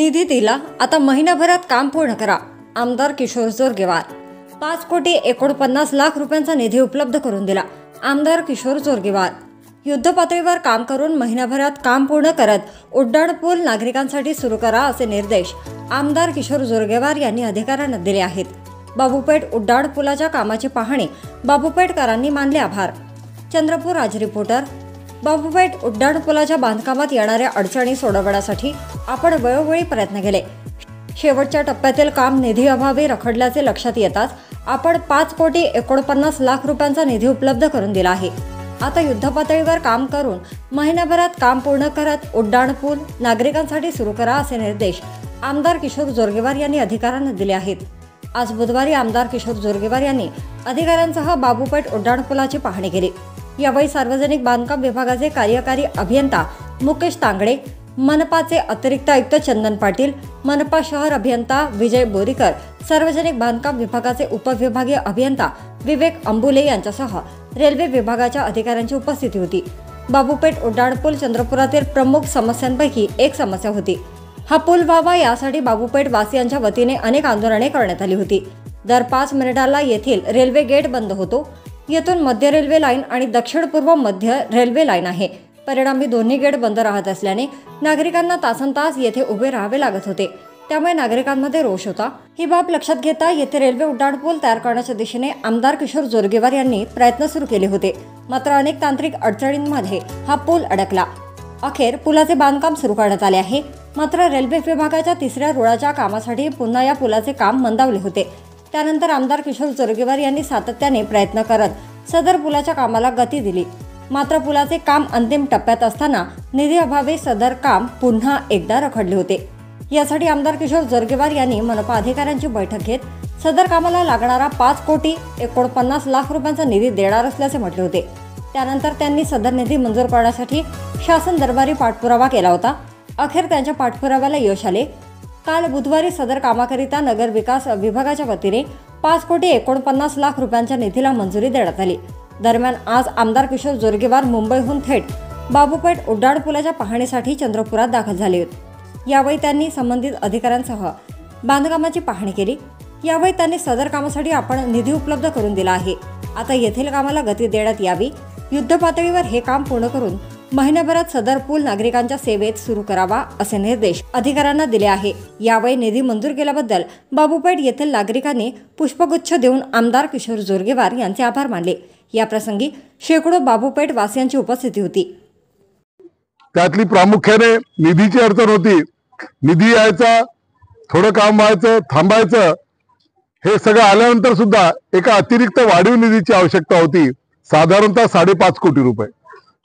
निधी दिला, आता महिनाभरात काम पूर्ण करा. आमदार किशोर जोरगेवार. 5,49,00,000 रुपयांचा निधी उपलब्ध करून दिला. आमदार किशोर जोरगेवार. युद्ध पातळीवर काम करून महिनाभरात काम पूर्ण करत उड्डाणपूल नागरिकांसाठी सुरू करा असे निर्देश आमदार किशोर जोरगेवार यांनी अधिकाऱ्यांना दिले आहेत. बाबूपेठ उड्डाणपुलाच्या कामाची पाहणी बाबूपेठकरांनी मानले आभार. चंद्रपूर आज रिपोर्टर. बाबूपेठ उड्डाणपुलाच्या बांधकामात येणाऱ्या अडचणी सोडवण्यासाठी आपण वेळोवेळी प्रयत्न केले. शेवटच्या टप्प्यातील काम निधी अभावी रखडल्याचे लक्षात येताच आपण 5,49,00,000 रुपयांचा निधी उपलब्ध करून दिला आहे. आता युद्धपातळीवर काम करून महिनाभरात काम पूर्ण करत उड्डाणपूल नागरिकांसाठी सुरू करा असे निर्देश आमदार किशोर जोरगेवार यांनी अधिकाऱ्यांना दिले आहेत. आज बुधवारी आमदार किशोर जोरगेवार यांनी अधिकाऱ्यांसह बाबूपेठ उड्डाणपुलाची पाहणी केली. यावेळी सार्वजनिक बांधकाम विभागाचे कार्यकारी अभियंता मुकेश तांगडे, मनपाचे अतिरिक्त आयुक्त चंदन पाटील, मनपा शहर अभियंता विजय बोरीकर, सार्वजनिक बांधकाम विभागाचे उपविभागीय अभियंता विवेक अंबुले यांच्यासह रेल्वे विभागाच्या अधिकाऱ्यांची उपस्थिती होती. बाबूपेठ उड्डाणपूल चंद्रपुरातील प्रमुख समस्यांपैकी एक समस्या होती. हा पूल व्हावा यासाठी बाबूपेठ वासियांच्या वतीने अनेक आंदोलने करण्यात आली होती. दर 5 मिनिटाला येथील रेल्वे गेट बंद होतो. येथून मध्य रेल्वे लाईन आणि दक्षिण पूर्व मध्य रेल्वे लाईन आहे. परिणामी दोन्ही गेट बंद राहत असल्याने नागरिकांना तासनतास येथे उभे राहावे लागत होते. त्यामुळे नागरिकांमध्ये रोष होता. ही बाब लक्षात घेता येथे रेल्वे उड्डाणपूल तयार करण्याच्या दिशेने आमदार किशोर जोरगेवार यांनी प्रयत्न सुरू केले होते. मात्र अनेक तांत्रिक अडचणींमध्ये हा पूल अडकला. अखेर पुलाचे बांधकाम सुरू करण्यात आले आहे. मात्र रेल्वे विभागाच्या 3ऱ्या रुळाच्या कामासाठी पुन्हा या पुलाचे काम मंदावले होते. त्यानंतर आमदार किशोर जोरगेवार यांनी सातत्याने प्रयत्न करत सदर पुलाच्या कामाला गती दिली. मात्र पुलाचे काम अंतिम टप्प्यात असताना निधी अभावी सदर काम पुन्हा एकदा रखडले होते. यासाठी आमदार किशोर जोरगेवार यांनी मनपा अधिकाऱ्यांची बैठक घेत सदर कामाला लागणारा 5,49,00,000 रुपयांचा निधी देणार असल्याचे म्हटले होते. त्यानंतर त्यांनी सदर निधी मंजूर करण्यासाठी शासन दरबारी पाठपुरावा केला होता. अखेर त्यांच्या पाठपुराव्याला यश आले. काल बुधवारी सदर कामाकरिता नगर विकास विभागाच्या वतीने 5,49,00,000 रुपयांच्या निधीला मंजुरी देण्यात आली. दरम्यान आज आमदार किशोर जोरगेवार मुंबईहून थेट बाबूपेठ उड्डाणपुलाच्या पाहणीसाठी चंद्रपुरात दाखल झाले होते. यावेळी त्यांनी संबंधित अधिकाऱ्यांसह बांधकामाची पाहणी केली. यावेळी त्यांनी सदर कामासाठी आपण निधी उपलब्ध करून दिला आहे. आता येथील कामाला गती देण्यात यावी. युद्ध पातळीवर हे काम पूर्ण करून महिनाभरात सदर पूल नागरिकांच्या सेवेत सुरू करावा असे निर्देश अधिकाऱ्यांना दिले आहे. यावेळी निधी मंजूर केल्याबद्दल बाबूपेठ येथील नागरिकांनी पुष्पगुच्छ देऊन आमदार किशोर जोरगेवार यांचे आभार मानले. या प्रसंगी शेकडो बाबूपेठ वासियांची उपस्थिती होती. त्यातली प्रामुख्याने निधीची अडचण होती. निधी यायचा, थोडं काम व्हायचं, थांबायचं. हे सगळं आल्यानंतर सुद्धा एका अतिरिक्त वाढीव निधीची आवश्यकता होती. साधारणतः 5.5 कोटी रुपये.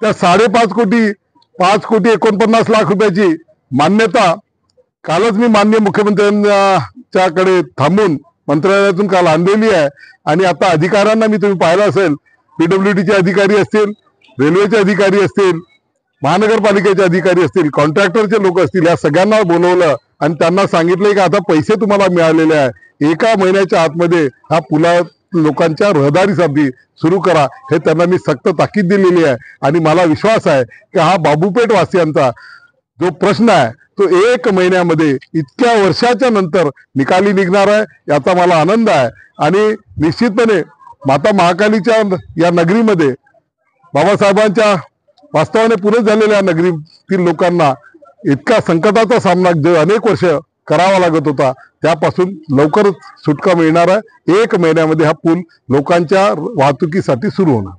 त्या 5.5 कोटी 5,49,00,000 रुपयाची मान्यता कालच मी माननीय मुख्यमंत्र्यांच्याकडे थांबून मंत्रालयातून काल आणलेली आहे. आणि आता अधिकाऱ्यांना मी तुम्ही पाहिलं असेल, PWDचे अधिकारी असतील, रेल्वेचे अधिकारी असतील, महानगरपालिकेचे अधिकारी असतील, कॉन्ट्रॅक्टरचे लोक असतील, या सगळ्यांना बोलवलं आणि त्यांना सांगितलं की आता पैसे तुम्हाला मिळालेले आहे. 1 महिन्याच्या आतमध्ये हा पुला लोकांच्या रहदारीसाठी सुरू करा, हे त्यांना मी सक्त ताकीद दिलेली आहे. आणि मला विश्वास आहे की हा बाबूपेठ वासियांचा जो प्रश्न आहे तो 1 महिन्यामध्ये इतक्या वर्षाच्या नंतर निकाली निघणार आहे, याचा मला आनंद आहे. आणि निश्चितपणे माता महाकालीच्या या नगरीमध्ये बाबासाहेबांच्या वास्तवाने पूर्ण झालेल्या नगरीतील लोकांना इतका संकटाचा सामना जो अनेक वर्ष करावा लागत होता त्यापासून लवकरच सुटका मिळणार आहे. 1 महिन्यामध्ये हा पूल लोकांच्या वाहतुकीसाठी सुरू होणार.